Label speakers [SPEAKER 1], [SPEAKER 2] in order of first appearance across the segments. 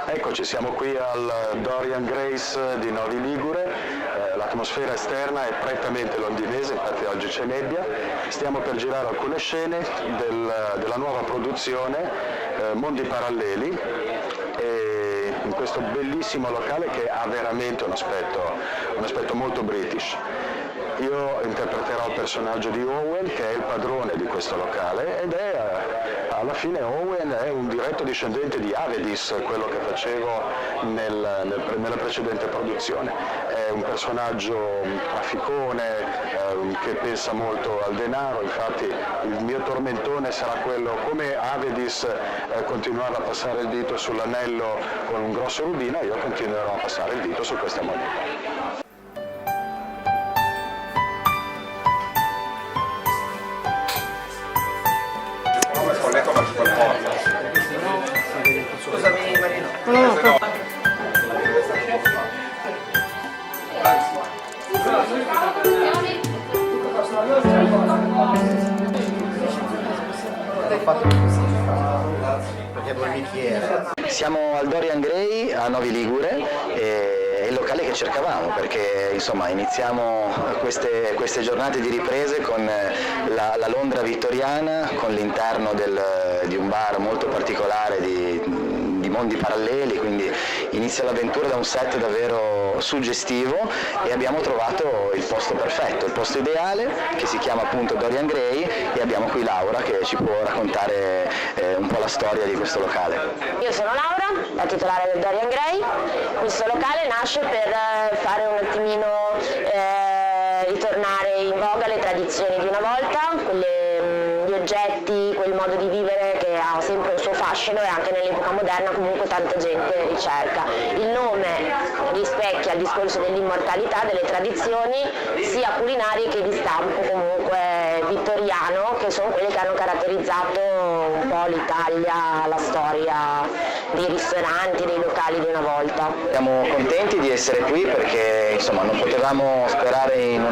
[SPEAKER 1] Eccoci, siamo qui al Dorian Grace di Novi Ligure, l'atmosfera esterna è prettamente londinese, infatti oggi c'è nebbia, stiamo per girare alcune scene della nuova produzione Mondi Paralleli, e in questo bellissimo locale che ha veramente un aspetto molto british. Io interpreterò il personaggio di Owen, che è il padrone di questo locale, ed alla fine Owen è un diretto discendente di Avedis, quello che facevo nella precedente produzione. È un personaggio trafficone che pensa molto al denaro, infatti il mio tormentone sarà quello, come Avedis continuava a passare il dito sull'anello con un grosso rubino, io continuerò a passare il dito su questa moneta.
[SPEAKER 2] Scusami Marino.
[SPEAKER 3] Siamo al Dorian Gray a Novi Ligure, è il locale che cercavamo perché insomma iniziamo queste giornate di riprese con la Londra vittoriana, con l'interno di un bar molto particolare di mondi paralleli, quindi inizia l'avventura da un set davvero suggestivo e abbiamo trovato il posto perfetto, il posto ideale, che si chiama appunto Dorian Gray, e abbiamo qui Laura che ci può raccontare un po' la storia di questo locale.
[SPEAKER 4] Io sono Laura, la titolare del Dorian Gray. Questo locale nasce per fare un attimino ritornare in voga le tradizioni di una volta, gli oggetti, quel modo di vivere che ha sempre il suo fascino e anche nell'epoca moderna comunque tanta gente ricerca. Il nome rispecchia il discorso dell'immortalità, delle tradizioni sia culinarie che di stampo comunque vittoriano, che sono quelle che hanno caratterizzato un po' l'Italia, la storia dei ristoranti, dei locali di una volta.
[SPEAKER 3] Siamo contenti di essere qui perché insomma non potevamo sperare in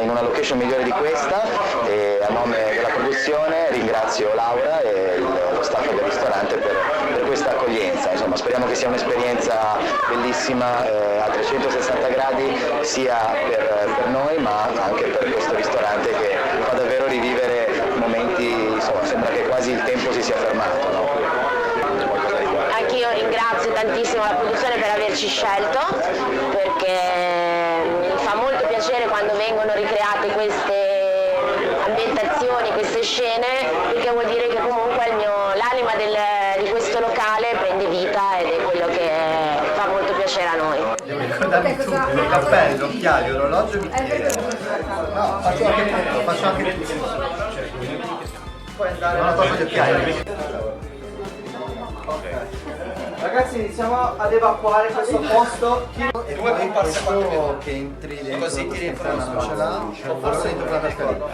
[SPEAKER 3] una location migliore di questa, e a nome della produzione ringrazio Laura e lo staff del ristorante per questa accoglienza. Insomma, speriamo che sia un'esperienza bellissima a 360 gradi sia per noi ma anche per questo ristorante che fa davvero rivivere momenti, insomma sembra che quasi il tempo si sia fermato, no?
[SPEAKER 4] Anch'io ringrazio tantissimo la produzione per averci scelto, perché mi fa molto piacere quando vengono ricreate queste ambientazioni, queste scene, perché vuol dire che comunque l'anima di questo locale prende vita ed è quello che fa molto piacere a noi.
[SPEAKER 2] Devo ricordarmi tutto, il cappello, occhiali, orologio, bicchiere. No, faccio anche tutto. Puoi andare a tolgo gli occhiali. Ragazzi, iniziamo ad evacuare questo posto. E due comparse che entri dentro così ti rientra una scoccia o forse dentro una tascherina.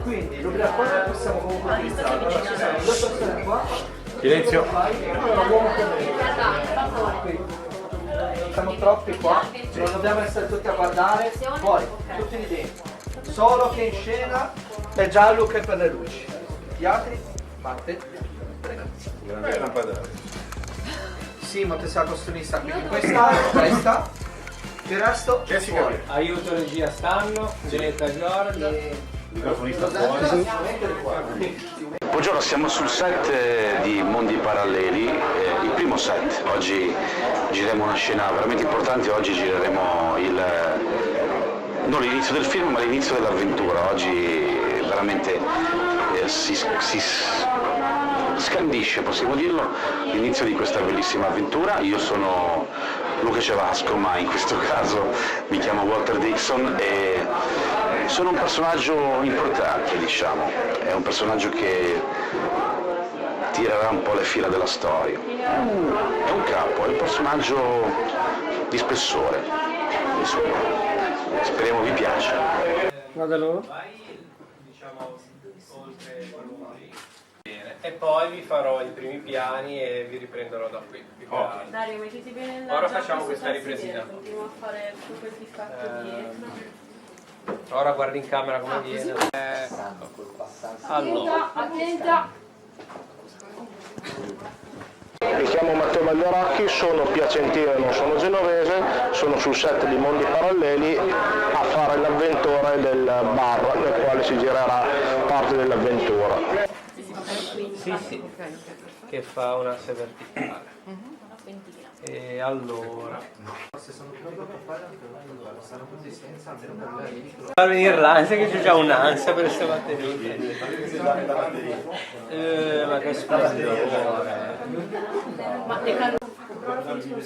[SPEAKER 2] Quindi l'ubriaco possiamo comunque utilizzarlo. Allora ci sono due persone qua.
[SPEAKER 5] Silenzio.
[SPEAKER 2] Allora l'uomo qui. Siamo troppi qua, non dobbiamo essere tutti a guardare. Poi, tutti lì dentro. Solo che in scena è Gianluca per le luci. Gli altri, parte. Prego. Simo, te sei la costumista, quindi questa, il resto
[SPEAKER 5] Jessica,
[SPEAKER 2] fuori.
[SPEAKER 5] aiuto regia stanno, Genetta Giorgi, microfonista fuori.
[SPEAKER 1] Buongiorno, siamo sul set di Mondi Paralleli, il primo set. Oggi gireremo una scena veramente importante, oggi gireremo non l'inizio del film ma l'inizio dell'avventura. Oggi veramente si scandisce, possiamo dirlo, l'inizio di questa bellissima avventura. Io sono Luca Cevasco, ma in questo caso mi chiamo Walter Dixon e sono un personaggio importante, diciamo, è un personaggio che tirerà un po' le fila della storia. È un capo, è un personaggio di spessore, insomma, speriamo vi piaccia.
[SPEAKER 5] Guarda loro. Diciamo oltre e poi vi farò i primi piani e vi riprenderò da qui. Okay.
[SPEAKER 6] Dario, mettiti bene nella
[SPEAKER 5] Ora facciamo questa ripresina.
[SPEAKER 6] Continuo a fare tutto quel difetto dietro.
[SPEAKER 5] Ora guardi in camera come viene. Allora.
[SPEAKER 6] Attenta!
[SPEAKER 7] Mi chiamo Matteo Bagliaracchi, sono piacentino e non sono genovese, sono sul set di Mondi Paralleli a fare l'avventore del bar nel quale si girerà parte dell'avventura.
[SPEAKER 5] Sì, che fa un asse verticale. E allora fa venire l'ansia, che c'è già un'ansia per queste batterie. Ma che splendore.
[SPEAKER 6] Ma le caro...
[SPEAKER 2] Abbiamo tutti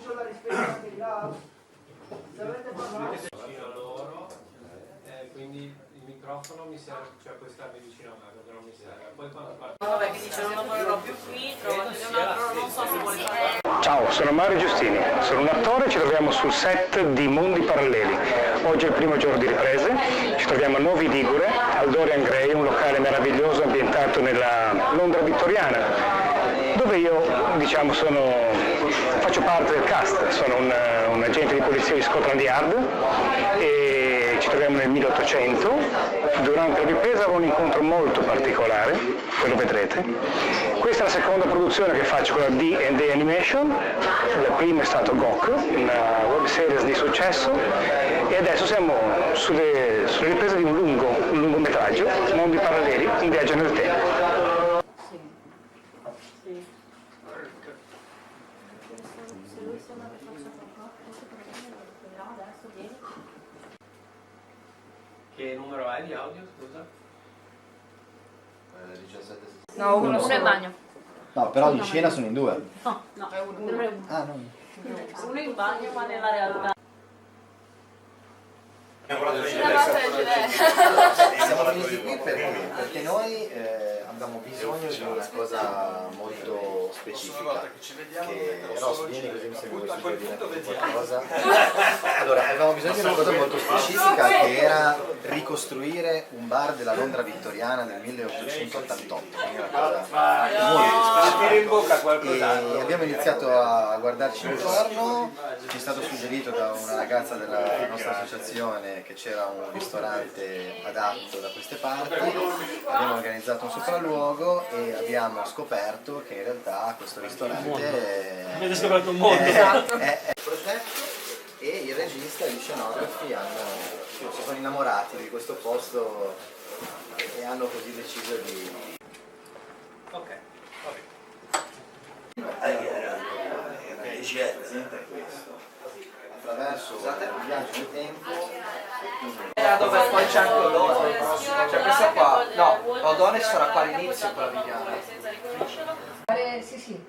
[SPEAKER 2] sulla rispetto anche là. Se avete parlato.
[SPEAKER 5] Quindi il microfono mi serve, cioè puoi starmi vicino a me perché non mi serve. Poi quando parlo...
[SPEAKER 6] Vabbè, che dice non lavorerò più qui, trovate un altro, non so se vuole fare.
[SPEAKER 7] Ciao, sono Mario Giustini, sono un attore, ci troviamo sul set di Mondi Paralleli. Oggi è il primo giorno di riprese, ci troviamo a Novi Ligure, al Dorian Gray, un locale meraviglioso ambientato nella Londra vittoriana, dove io faccio parte del cast, sono un agente di polizia di Scotland Yard e ci troviamo nel 1800. Durante la ripresa avevo un incontro molto particolare, poi lo vedrete. Questa è la seconda produzione che faccio con la D&D Animation, la prima è stata GOK, una web series di successo, e adesso siamo sulle riprese di un lungometraggio, Mondi Paralleli, un viaggio nel tempo.
[SPEAKER 5] Che numero hai di audio, scusa?
[SPEAKER 2] 17.
[SPEAKER 6] No, uno è in bagno.
[SPEAKER 2] No, però in scena sono in due.
[SPEAKER 6] No, è uno.
[SPEAKER 2] Ah, no.
[SPEAKER 6] Uno in bagno, ma nella realtà.
[SPEAKER 2] Siamo venuti qui perché noi abbiamo bisogno di una cosa molto specifica, che Ross, vieni così mi sembra che vuoi qualcosa. Allora, avevamo bisogno di una cosa molto specifica, che era ricostruire un bar della Londra vittoriana del 1888, quindi una cosa molto specifica. E abbiamo iniziato a guardarci intorno, ci è stato suggerito da una ragazza della nostra associazione che c'era un ristorante adatto da queste parti, abbiamo organizzato un sopralluogo e abbiamo scoperto che in realtà questo ristorante
[SPEAKER 5] Avete scoperto un mondo!
[SPEAKER 2] è protetto, e il regista e gli scenografi si sono innamorati di questo posto e hanno così deciso di...
[SPEAKER 5] Ok,
[SPEAKER 2] attraverso il viaggio nel tempo.
[SPEAKER 8] Dove poi c'è anche Odone, cioè questa qua, no, Odone sarà qua all'inizio con la Viviana.
[SPEAKER 9] Sì.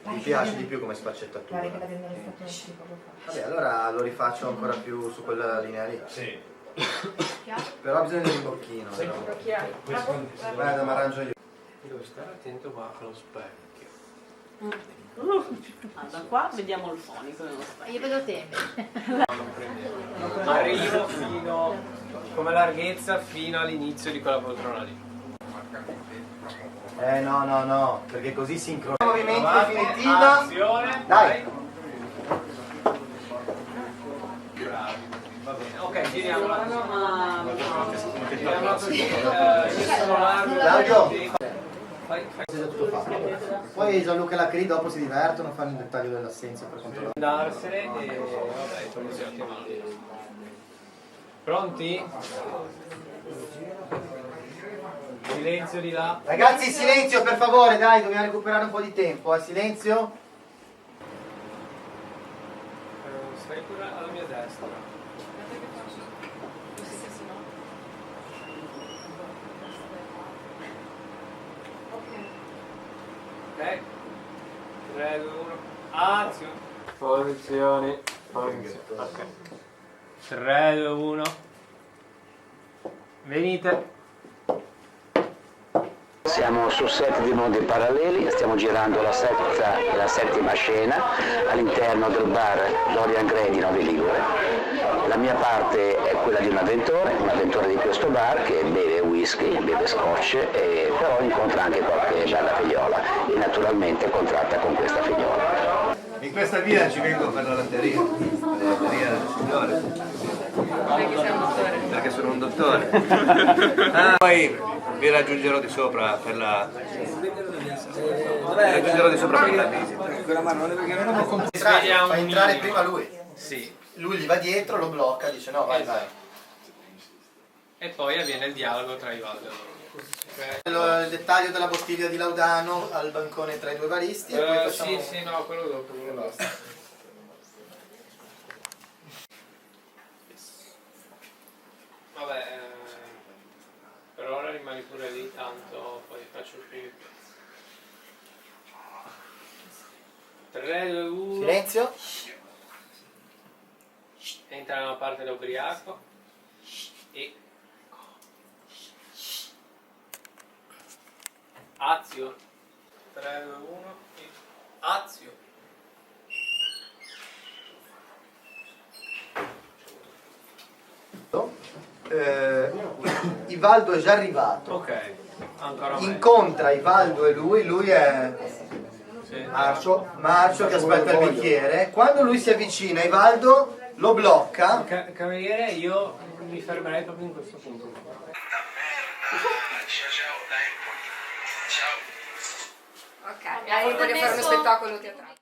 [SPEAKER 2] Mi piace di più come sfaccettatura.
[SPEAKER 9] Pare che l'abbiamo fatto sì, poco fa.
[SPEAKER 2] Vabbè, allora lo rifaccio ancora più su quella linea lì.
[SPEAKER 5] sì.
[SPEAKER 2] Però ha bisogno di un bocchino. Guarda, mi arrangio io.
[SPEAKER 5] Devo stare attento ma allo specchio.
[SPEAKER 6] Da qua vediamo il fonico dello specchio.
[SPEAKER 9] Io vedo te.
[SPEAKER 5] Arrivo fino, come larghezza, fino all'inizio di quella poltrona lì.
[SPEAKER 2] No, perché così si incrocia. Movimento definitiva.
[SPEAKER 5] Azione,
[SPEAKER 2] Dai.
[SPEAKER 5] Bravi. Va bene, ok, giriamola. Giriamola così. Io sono largo.
[SPEAKER 2] Claudio.
[SPEAKER 5] Fai.
[SPEAKER 2] È già tutto fatto. Poi Gianluca e la Cri dopo si divertono, fanno il dettaglio dell'assenza per controllare.
[SPEAKER 5] Andarsene e vabbè, insomma si ottima. Pronti? Silenzio di là.
[SPEAKER 2] Ragazzi, silenzio per favore, dai, dobbiamo recuperare un po' di tempo, silenzio.
[SPEAKER 5] Stai pure alla mia destra. Ok? 3, 2, 1. Azione. Posizioni. Ok. 3, 2, 1. Venite.
[SPEAKER 3] Siamo sul set di Mondi Paralleli, stiamo girando la settima scena all'interno del bar Dorian Gray di Novi Ligure. La mia parte è quella di un avventore di questo bar che beve whisky, beve scotch, e però incontra anche qualche bella figliola e naturalmente contratta con questa figliola.
[SPEAKER 2] In questa via ci vengo per la latteria del signore.
[SPEAKER 6] Perché sei un dottore?
[SPEAKER 2] Perché sono un dottore. Poi
[SPEAKER 8] Vi raggiungerò di sopra per la visita.
[SPEAKER 2] Fa entrare prima lui.
[SPEAKER 5] Sì.
[SPEAKER 2] Lui gli va dietro, lo blocca, dice no, vai, vai.
[SPEAKER 5] E poi avviene il dialogo tra Ivaldo e
[SPEAKER 2] Il dettaglio della bottiglia di Laudano al bancone tra i due baristi e poi facciamo...
[SPEAKER 5] Sì, no, quello dopo, quello basta. Vabbè, per ora rimani pure lì, tanto poi faccio uscire. 3, 2, 1.
[SPEAKER 2] Silenzio.
[SPEAKER 5] Entra nella parte da ubriaco e azio. 3, 2, 1 e azio.
[SPEAKER 2] Ivaldo è già arrivato.
[SPEAKER 5] Ok, ancora meglio.
[SPEAKER 2] Incontra Ivaldo e lui è
[SPEAKER 5] Sì.
[SPEAKER 2] Marcio che aspetta il bicchiere. Quando lui si avvicina, Ivaldo lo blocca.
[SPEAKER 5] Cavaliere, io mi fermerei proprio in questo punto.
[SPEAKER 10] Ok, voglio fare uno spettacolo teatrale.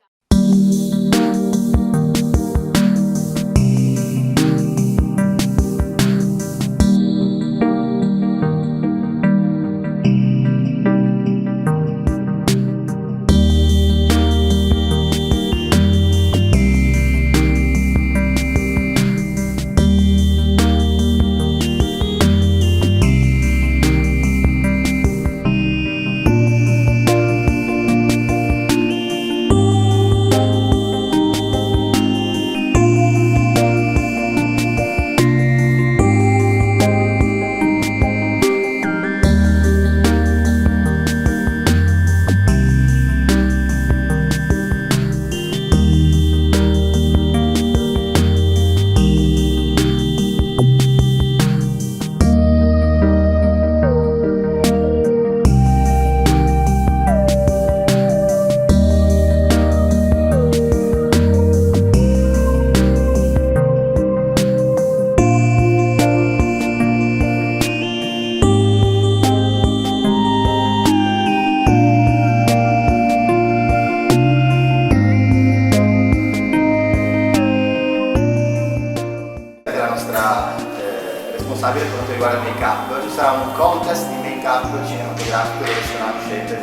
[SPEAKER 2] Responsabile per quanto riguarda il make-up. Ci sarà un contest di make-up cinematografico dove saranno scelte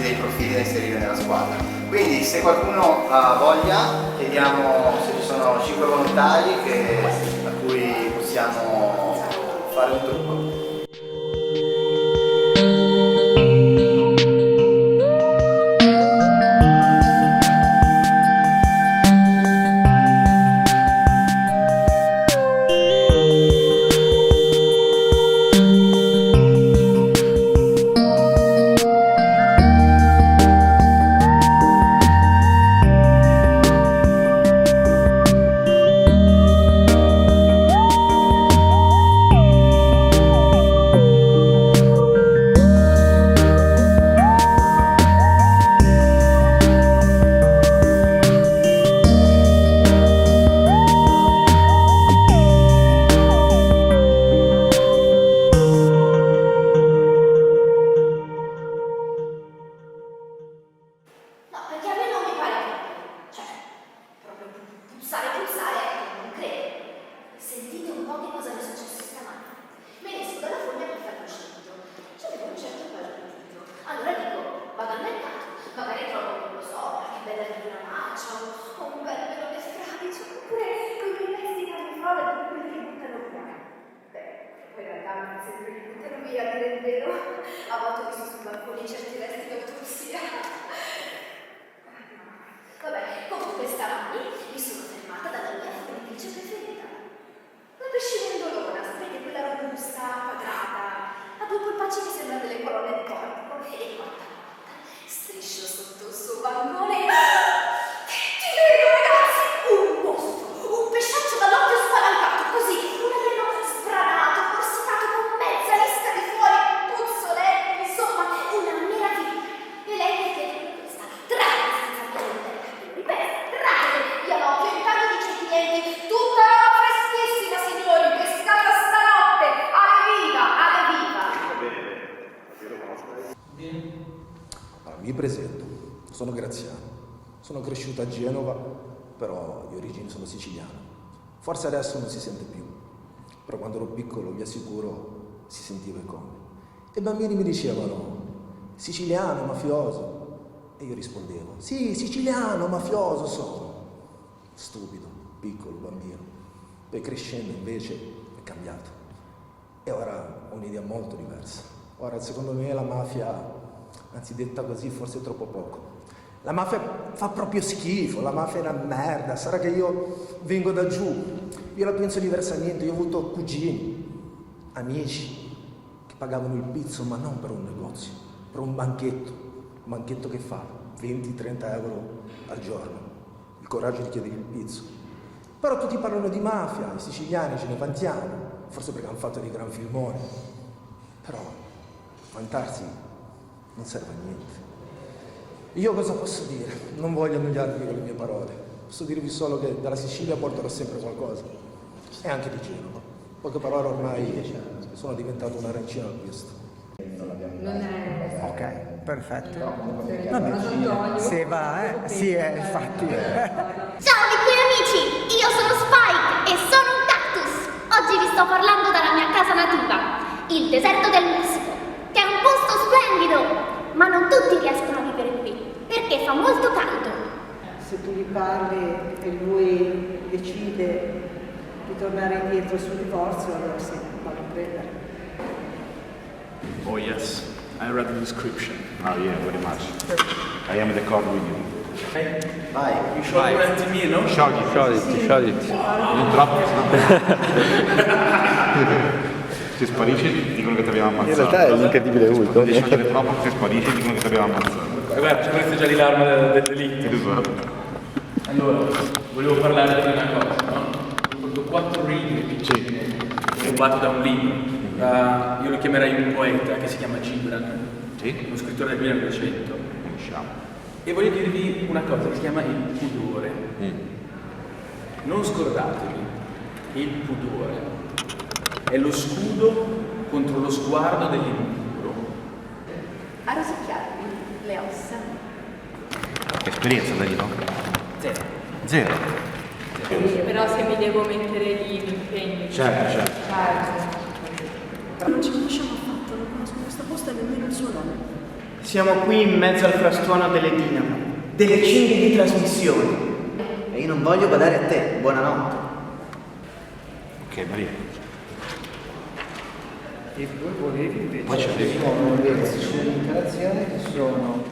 [SPEAKER 2] dei profili da inserire nella squadra. Quindi se qualcuno ha voglia, chiediamo se ci sono 5 volontari a cui possiamo fare un trucco.
[SPEAKER 11] Allora, mi presento, sono Graziano, sono cresciuto a Genova, però di origini sono siciliano. Forse adesso non si sente più, però quando ero piccolo, vi assicuro, si sentiva come. E i bambini mi dicevano, siciliano, mafioso. E io rispondevo, sì, siciliano, mafioso sono. Stupido, piccolo, bambino. Poi crescendo invece è cambiato. E ora ho un'idea molto diversa. Ora, secondo me, la mafia, anzi detta così, forse è troppo poco. La mafia fa proprio schifo, la mafia è una merda. Sarà che io vengo da giù, io la penso diversamente. Io ho avuto cugini, amici, che pagavano il pizzo, ma non per un negozio, per un banchetto che fa 20-30 euro al giorno, il coraggio di chiedere il pizzo. Però tutti parlano di mafia, i siciliani ce ne vantiamo, forse perché hanno fatto dei gran filmoni, però vantarsi non serve a niente. Io cosa posso dire? Non voglio annoiarvi con le mie parole, posso dirvi solo che dalla Sicilia porterò sempre qualcosa, e anche di Genova. Poche parole, ormai sono diventato un arancino al pesto.
[SPEAKER 12] Ok, perfetto. Vabbè, se va, sì, infatti.
[SPEAKER 13] Ciao piccoli amici, io sono Spike e sono un cactus. Oggi vi sto parlando dalla mia casa nativa, il deserto del Messico, che è un posto splendido, ma non tutti riescono a vivere qui, perché fa molto caldo.
[SPEAKER 9] Se tu gli parli e lui decide di tornare indietro sul divorzio, allora sì, vanno a prendere.
[SPEAKER 14] Oh yes, I read the description.
[SPEAKER 15] Oh yeah, very much. I am the cord with you.
[SPEAKER 8] Vai,
[SPEAKER 14] You sciogli un attimino?
[SPEAKER 15] Sciogli. Non troppo, se sparisci dicono che ti abbiamo ammazzato.
[SPEAKER 16] In realtà è l'incredibile Hulk.
[SPEAKER 15] Se sciogliere troppo, se sparisci dicono che ti abbiamo ammazzato.
[SPEAKER 14] Guarda, c'è questa già di l'arma del delitto.
[SPEAKER 15] Esatto.
[SPEAKER 14] Allora, volevo parlare di una cosa, no? Ho fatto 4 righe rubato da un libro. Io lo chiamerei un poeta che si chiama Gibran, uno scrittore del 1900. E voglio dirvi una cosa che si chiama il pudore. Non scordatevi, il pudore è lo scudo contro lo sguardo dell'impuro.
[SPEAKER 10] A rosicchiarvi le ossa.
[SPEAKER 15] Esperienza, Danilo? Zero.
[SPEAKER 6] Però se mi devo mettere lì mi impegno.
[SPEAKER 15] Certo.
[SPEAKER 9] Non ci conosciamo affatto, non conosco questo posto e nemmeno il suo nome.
[SPEAKER 12] Siamo qui in mezzo al frastuono delle dinamo, delle cinghie di trasmissione.
[SPEAKER 8] E io non voglio badare a te, buonanotte.
[SPEAKER 15] Ok, Maria.
[SPEAKER 2] E voi volevi invece
[SPEAKER 15] Poi c'è
[SPEAKER 2] sono le interazioni che sono